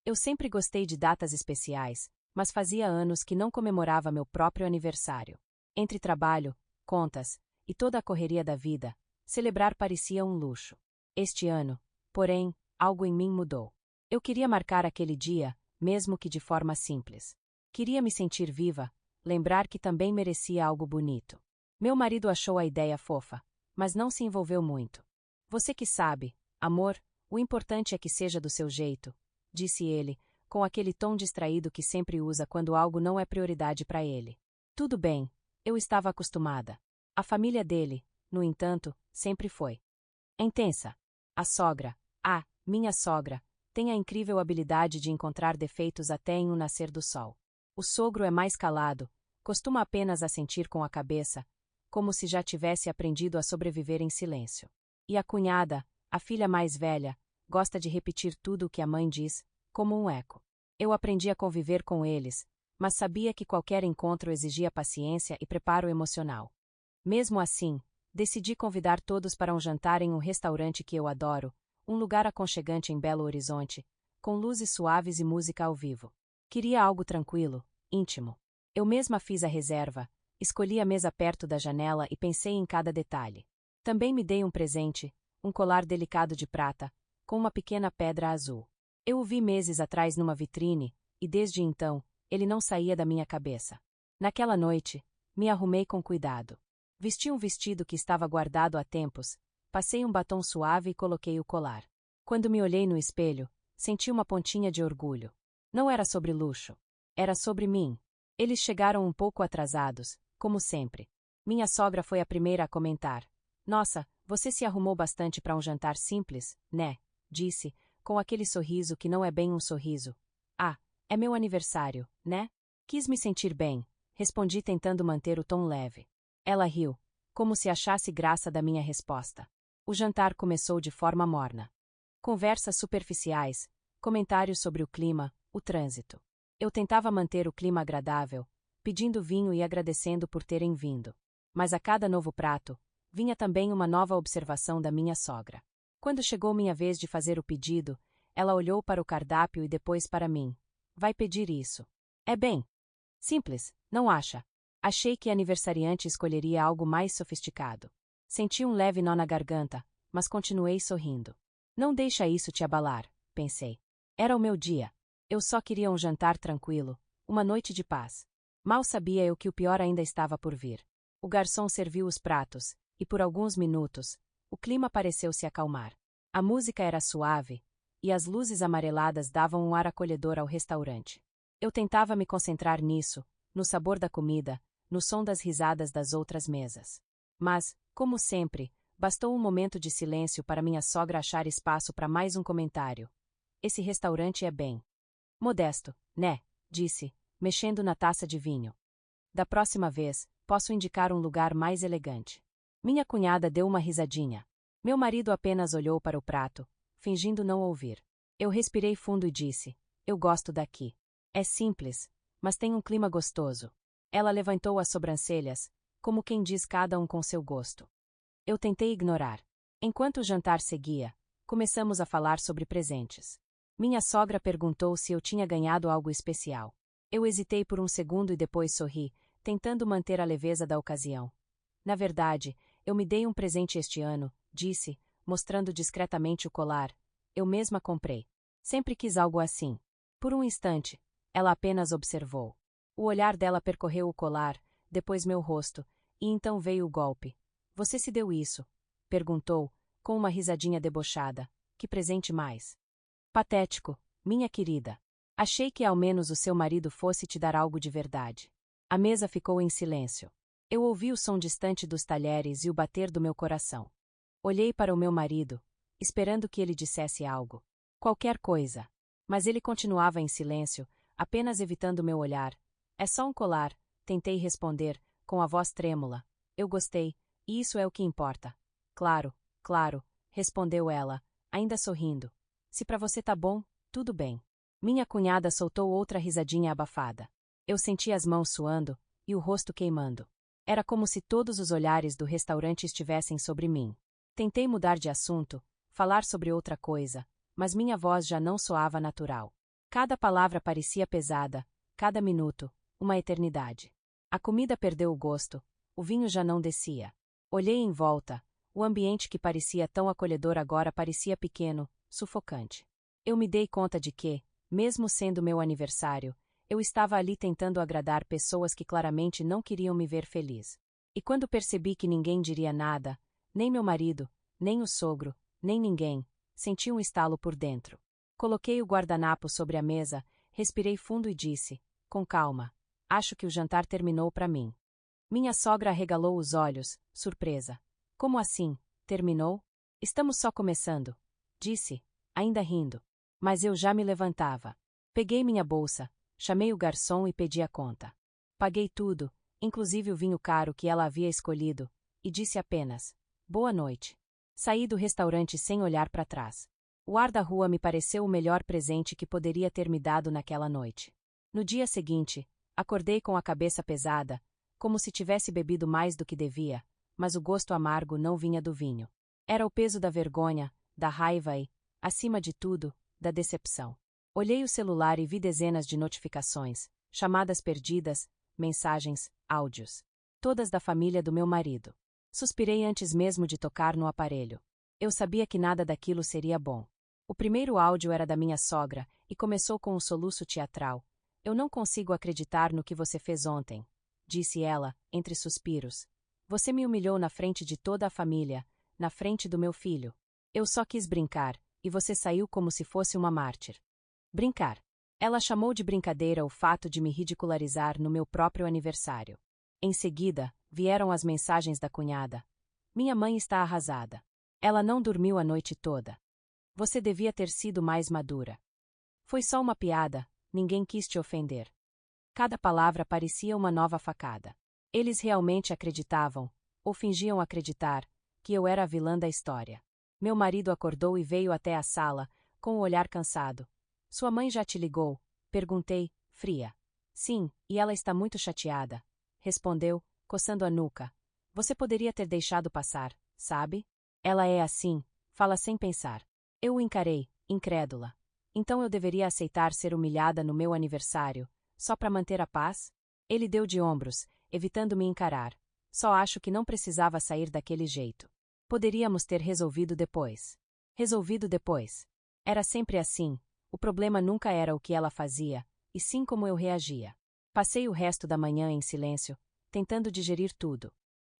Eu sempre gostei de datas especiais, mas fazia anos que não comemorava meu próprio aniversário. Entre trabalho, contas e toda a correria da vida, celebrar parecia um luxo. Este ano, porém, algo em mim mudou. Eu queria marcar aquele dia, mesmo que de forma simples. Queria me sentir viva, lembrar que também merecia algo bonito. Meu marido achou a ideia fofa, mas não se envolveu muito. Você que sabe, amor, o importante é que seja do seu jeito, disse ele, com aquele tom distraído que sempre usa quando algo não é prioridade para ele. Tudo bem, eu estava acostumada. A família dele, no entanto, sempre foi intensa. A sogra, minha sogra, tem a incrível habilidade de encontrar defeitos até em um nascer do sol. O sogro é mais calado, costuma apenas assentir com a cabeça, como se já tivesse aprendido a sobreviver em silêncio. E a cunhada, a filha mais velha, gosta de repetir tudo o que a mãe diz, como um eco. Eu aprendi a conviver com eles, mas sabia que qualquer encontro exigia paciência e preparo emocional. Mesmo assim, decidi convidar todos para um jantar em um restaurante que eu adoro, um lugar aconchegante em Belo Horizonte, com luzes suaves e música ao vivo. Queria algo tranquilo, íntimo. Eu mesma fiz a reserva, escolhi a mesa perto da janela e pensei em cada detalhe. Também me dei um presente, um colar delicado de prata, com uma pequena pedra azul. Eu o vi meses atrás numa vitrine, e desde então, ele não saía da minha cabeça. Naquela noite, me arrumei com cuidado. Vesti um vestido que estava guardado há tempos, passei um batom suave e coloquei o colar. Quando me olhei no espelho, senti uma pontinha de orgulho. Não era sobre luxo. Era sobre mim. Eles chegaram um pouco atrasados, como sempre. Minha sogra foi a primeira a comentar. Nossa, você se arrumou bastante para um jantar simples, né? Disse, com aquele sorriso que não é bem um sorriso. É meu aniversário, né? Quis me sentir bem, respondi tentando manter o tom leve. Ela riu, como se achasse graça da minha resposta. O jantar começou de forma morna. Conversas superficiais, comentários sobre o clima, o trânsito. Eu tentava manter o clima agradável, pedindo vinho e agradecendo por terem vindo. Mas a cada novo prato, vinha também uma nova observação da minha sogra. Quando chegou minha vez de fazer o pedido, ela olhou para o cardápio e depois para mim. Vai pedir isso. É bem simples, não acha? Achei que a aniversariante escolheria algo mais sofisticado. Senti um leve nó na garganta, mas continuei sorrindo. Não deixa isso te abalar, pensei. Era o meu dia. Eu só queria um jantar tranquilo, uma noite de paz. Mal sabia eu que o pior ainda estava por vir. O garçom serviu os pratos, e por alguns minutos, o clima pareceu se acalmar. A música era suave, e as luzes amareladas davam um ar acolhedor ao restaurante. Eu tentava me concentrar nisso, no sabor da comida, no som das risadas das outras mesas. Mas, como sempre, bastou um momento de silêncio para minha sogra achar espaço para mais um comentário. Esse restaurante é bem modesto, né? Disse, mexendo na taça de vinho. Da próxima vez, posso indicar um lugar mais elegante. Minha cunhada deu uma risadinha. Meu marido apenas olhou para o prato, fingindo não ouvir. Eu respirei fundo e disse, eu gosto daqui. É simples, mas tem um clima gostoso. Ela levantou as sobrancelhas, como quem diz cada um com seu gosto. Eu tentei ignorar. Enquanto o jantar seguia, começamos a falar sobre presentes. Minha sogra perguntou se eu tinha ganhado algo especial. Eu hesitei por um segundo e depois sorri, tentando manter a leveza da ocasião. Na verdade, eu me dei um presente este ano, disse, mostrando discretamente o colar. Eu mesma comprei. Sempre quis algo assim. Por um instante, ela apenas observou. O olhar dela percorreu o colar, depois meu rosto, e então veio o golpe. Você se deu isso? Perguntou, com uma risadinha debochada. Que presente mais patético, minha querida. Achei que ao menos o seu marido fosse te dar algo de verdade. A mesa ficou em silêncio. Eu ouvi o som distante dos talheres e o bater do meu coração. Olhei para o meu marido, esperando que ele dissesse algo. Qualquer coisa. Mas ele continuava em silêncio, apenas evitando meu olhar. É só um colar, tentei responder, com a voz trêmula. Eu gostei, e isso é o que importa. Claro, claro, respondeu ela, ainda sorrindo. Se pra você tá bom, tudo bem. Minha cunhada soltou outra risadinha abafada. Eu senti as mãos suando, e o rosto queimando. Era como se todos os olhares do restaurante estivessem sobre mim. Tentei mudar de assunto, falar sobre outra coisa, mas minha voz já não soava natural. Cada palavra parecia pesada, cada minuto, uma eternidade. A comida perdeu o gosto, o vinho já não descia. Olhei em volta, o ambiente que parecia tão acolhedor agora parecia pequeno, sufocante. Eu me dei conta de que, mesmo sendo meu aniversário, eu estava ali tentando agradar pessoas que claramente não queriam me ver feliz. E quando percebi que ninguém diria nada, nem meu marido, nem o sogro, nem ninguém, senti um estalo por dentro. Coloquei o guardanapo sobre a mesa, respirei fundo e disse, com calma, acho que o jantar terminou para mim. Minha sogra arregalou os olhos, surpresa. Como assim? Terminou? Estamos só começando, disse, ainda rindo. Mas eu já me levantava. Peguei minha bolsa, chamei o garçom e pedi a conta. Paguei tudo, inclusive o vinho caro que ela havia escolhido, e disse apenas, boa noite. Saí do restaurante sem olhar para trás. O ar da rua me pareceu o melhor presente que poderia ter me dado naquela noite. No dia seguinte, acordei com a cabeça pesada, como se tivesse bebido mais do que devia, mas o gosto amargo não vinha do vinho. Era o peso da vergonha, da raiva e, acima de tudo, da decepção. Olhei o celular e vi dezenas de notificações, chamadas perdidas, mensagens, áudios. Todas da família do meu marido. Suspirei antes mesmo de tocar no aparelho. Eu sabia que nada daquilo seria bom. O primeiro áudio era da minha sogra, e começou com um soluço teatral. Eu não consigo acreditar no que você fez ontem, disse ela, entre suspiros. Você me humilhou na frente de toda a família, na frente do meu filho. Eu só quis brincar, e você saiu como se fosse uma mártir. Brincar. Ela chamou de brincadeira o fato de me ridicularizar no meu próprio aniversário. Em seguida, vieram as mensagens da cunhada. Minha mãe está arrasada. Ela não dormiu a noite toda. Você devia ter sido mais madura. Foi só uma piada, ninguém quis te ofender. Cada palavra parecia uma nova facada. Eles realmente acreditavam, ou fingiam acreditar, que eu era a vilã da história. Meu marido acordou e veio até a sala, com o olhar cansado. Sua mãe já te ligou? Perguntei, fria. Sim, e ela está muito chateada. Respondeu, coçando a nuca. Você poderia ter deixado passar, sabe? Ela é assim, fala sem pensar. Eu o encarei, incrédula. Então eu deveria aceitar ser humilhada no meu aniversário, só para manter a paz? Ele deu de ombros, evitando me encarar. Só acho que não precisava sair daquele jeito. Poderíamos ter resolvido depois. Resolvido depois. Era sempre assim, o problema nunca era o que ela fazia, e sim como eu reagia. Passei o resto da manhã em silêncio, tentando digerir tudo.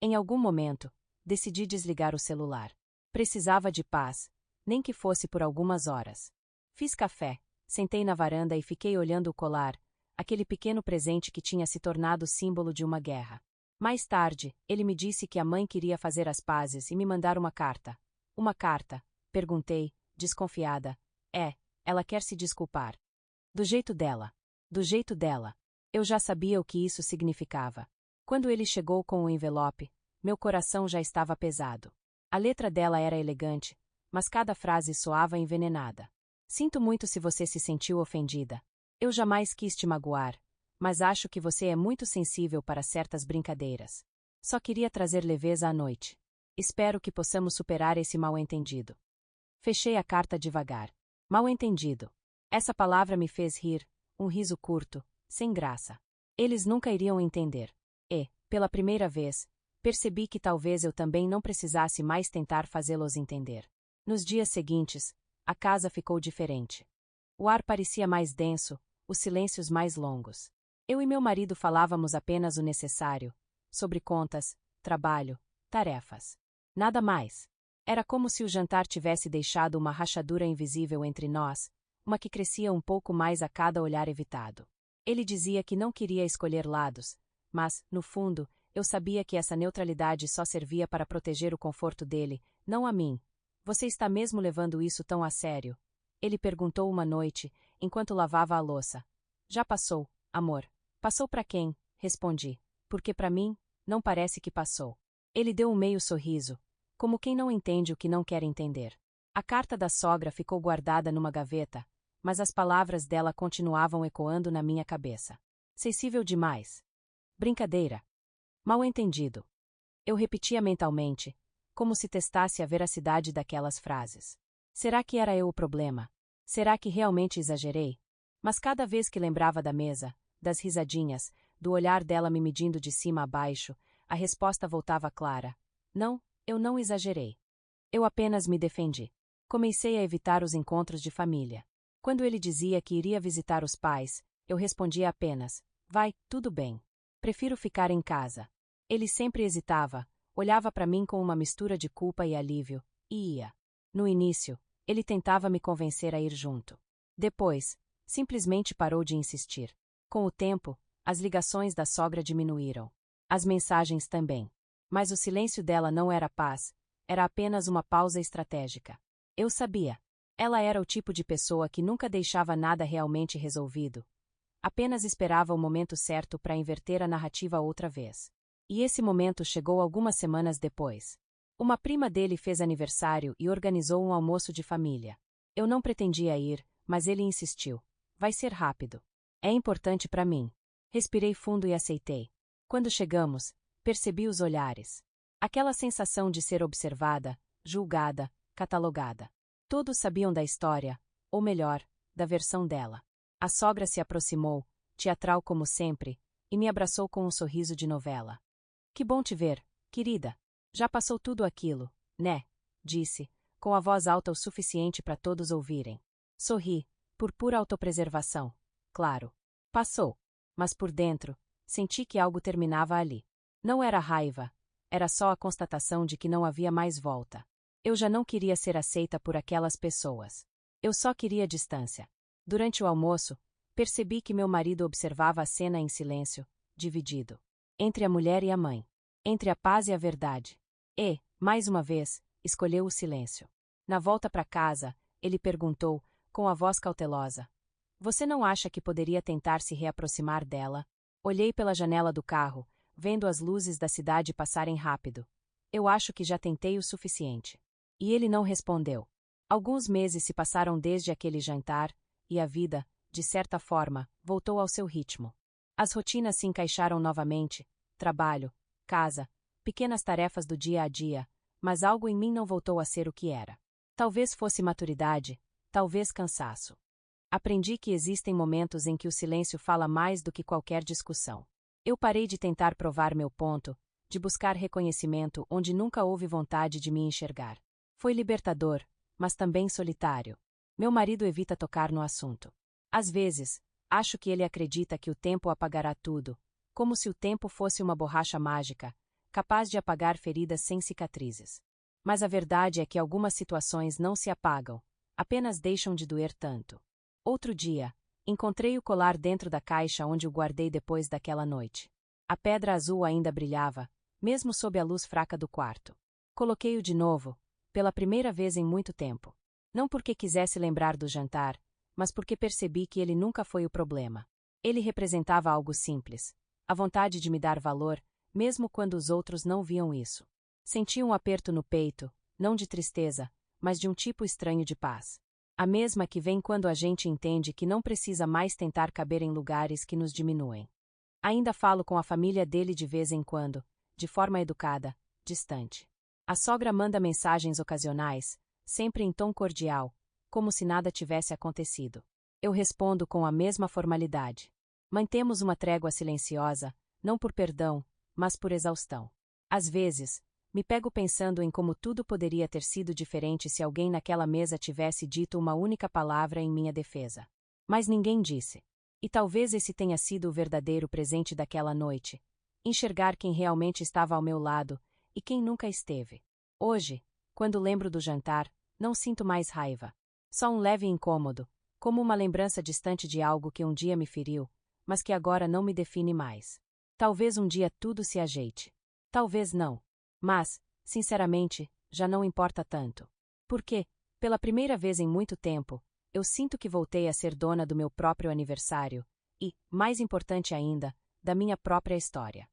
Em algum momento, decidi desligar o celular. Precisava de paz, nem que fosse por algumas horas. Fiz café, sentei na varanda e fiquei olhando o colar, aquele pequeno presente que tinha se tornado símbolo de uma guerra. Mais tarde, ele me disse que a mãe queria fazer as pazes e me mandar uma carta. Uma carta? Perguntei, desconfiada. Ela quer se desculpar. Do jeito dela. Do jeito dela. Eu já sabia o que isso significava. Quando ele chegou com o envelope, meu coração já estava pesado. A letra dela era elegante, mas cada frase soava envenenada. Sinto muito se você se sentiu ofendida. Eu jamais quis te magoar, mas acho que você é muito sensível para certas brincadeiras. Só queria trazer leveza à noite. Espero que possamos superar esse mal-entendido. Fechei a carta devagar. Mal-entendido. Essa palavra me fez rir, um riso curto, sem graça. Eles nunca iriam entender. E, pela primeira vez, percebi que talvez eu também não precisasse mais tentar fazê-los entender. Nos dias seguintes, a casa ficou diferente. O ar parecia mais denso, os silêncios mais longos. Eu e meu marido falávamos apenas o necessário, sobre contas, trabalho, tarefas. Nada mais. Era como se o jantar tivesse deixado uma rachadura invisível entre nós, uma que crescia um pouco mais a cada olhar evitado. Ele dizia que não queria escolher lados, mas, no fundo, eu sabia que essa neutralidade só servia para proteger o conforto dele, não a mim. Você está mesmo levando isso tão a sério? Ele perguntou uma noite, enquanto lavava a louça. Já passou, amor. Passou para quem? Respondi. Porque para mim, não parece que passou. Ele deu um meio sorriso, como quem não entende o que não quer entender. A carta da sogra ficou guardada numa gaveta, mas as palavras dela continuavam ecoando na minha cabeça. Sensível demais. Brincadeira. Mal-entendido. Eu repetia mentalmente, como se testasse a veracidade daquelas frases. Será que era eu o problema? Será que realmente exagerei? Mas cada vez que lembrava da mesa, das risadinhas, do olhar dela me medindo de cima a baixo, a resposta voltava clara. Não, eu não exagerei. Eu apenas me defendi. Comecei a evitar os encontros de família. Quando ele dizia que iria visitar os pais, eu respondia apenas: vai, tudo bem. Prefiro ficar em casa. Ele sempre hesitava, olhava para mim com uma mistura de culpa e alívio, e ia. No início, ele tentava me convencer a ir junto. Depois, simplesmente parou de insistir. Com o tempo, as ligações da sogra diminuíram. As mensagens também. Mas o silêncio dela não era paz, era apenas uma pausa estratégica. Eu sabia. Ela era o tipo de pessoa que nunca deixava nada realmente resolvido. Apenas esperava o momento certo para inverter a narrativa outra vez. E esse momento chegou algumas semanas depois. Uma prima dele fez aniversário e organizou um almoço de família. Eu não pretendia ir, mas ele insistiu. Vai ser rápido. É importante para mim. Respirei fundo e aceitei. Quando chegamos, percebi os olhares. Aquela sensação de ser observada, julgada, catalogada. Todos sabiam da história, ou melhor, da versão dela. A sogra se aproximou, teatral como sempre, e me abraçou com um sorriso de novela. Que bom te ver, querida. Já passou tudo aquilo, né? Disse, com a voz alta o suficiente para todos ouvirem. Sorri, por pura autopreservação. Claro. Passou. Mas por dentro, senti que algo terminava ali. Não era raiva, era só a constatação de que não havia mais volta. Eu já não queria ser aceita por aquelas pessoas. Eu só queria distância. Durante o almoço, percebi que meu marido observava a cena em silêncio, dividido. Entre a mulher e a mãe. Entre a paz e a verdade. E, mais uma vez, escolheu o silêncio. Na volta para casa, ele perguntou, com a voz cautelosa: você não acha que poderia tentar se reaproximar dela? Olhei pela janela do carro, vendo as luzes da cidade passarem rápido. Eu acho que já tentei o suficiente. E ele não respondeu. Alguns meses se passaram desde aquele jantar, e a vida, de certa forma, voltou ao seu ritmo. As rotinas se encaixaram novamente, trabalho, casa, pequenas tarefas do dia a dia, mas algo em mim não voltou a ser o que era. Talvez fosse maturidade, talvez cansaço. Aprendi que existem momentos em que o silêncio fala mais do que qualquer discussão. Eu parei de tentar provar meu ponto, de buscar reconhecimento onde nunca houve vontade de me enxergar. Foi libertador, mas também solitário. Meu marido evita tocar no assunto. Às vezes, acho que ele acredita que o tempo apagará tudo, como se o tempo fosse uma borracha mágica, capaz de apagar feridas sem cicatrizes. Mas a verdade é que algumas situações não se apagam, apenas deixam de doer tanto. Outro dia, encontrei o colar dentro da caixa onde o guardei depois daquela noite. A pedra azul ainda brilhava, mesmo sob a luz fraca do quarto. Coloquei-o de novo, pela primeira vez em muito tempo. Não porque quisesse lembrar do jantar, mas porque percebi que ele nunca foi o problema. Ele representava algo simples, a vontade de me dar valor, mesmo quando os outros não viam isso. Senti um aperto no peito, não de tristeza, mas de um tipo estranho de paz. A mesma que vem quando a gente entende que não precisa mais tentar caber em lugares que nos diminuem. Ainda falo com a família dele de vez em quando, de forma educada, distante. A sogra manda mensagens ocasionais, sempre em tom cordial, como se nada tivesse acontecido. Eu respondo com a mesma formalidade. Mantemos uma trégua silenciosa, não por perdão, mas por exaustão. Às vezes, me pego pensando em como tudo poderia ter sido diferente se alguém naquela mesa tivesse dito uma única palavra em minha defesa. Mas ninguém disse. E talvez esse tenha sido o verdadeiro presente daquela noite. Enxergar quem realmente estava ao meu lado, e quem nunca esteve. Hoje, quando lembro do jantar, não sinto mais raiva. Só um leve incômodo, como uma lembrança distante de algo que um dia me feriu, mas que agora não me define mais. Talvez um dia tudo se ajeite. Talvez não. Mas, sinceramente, já não importa tanto. Porque, pela primeira vez em muito tempo, eu sinto que voltei a ser dona do meu próprio aniversário e, mais importante ainda, da minha própria história.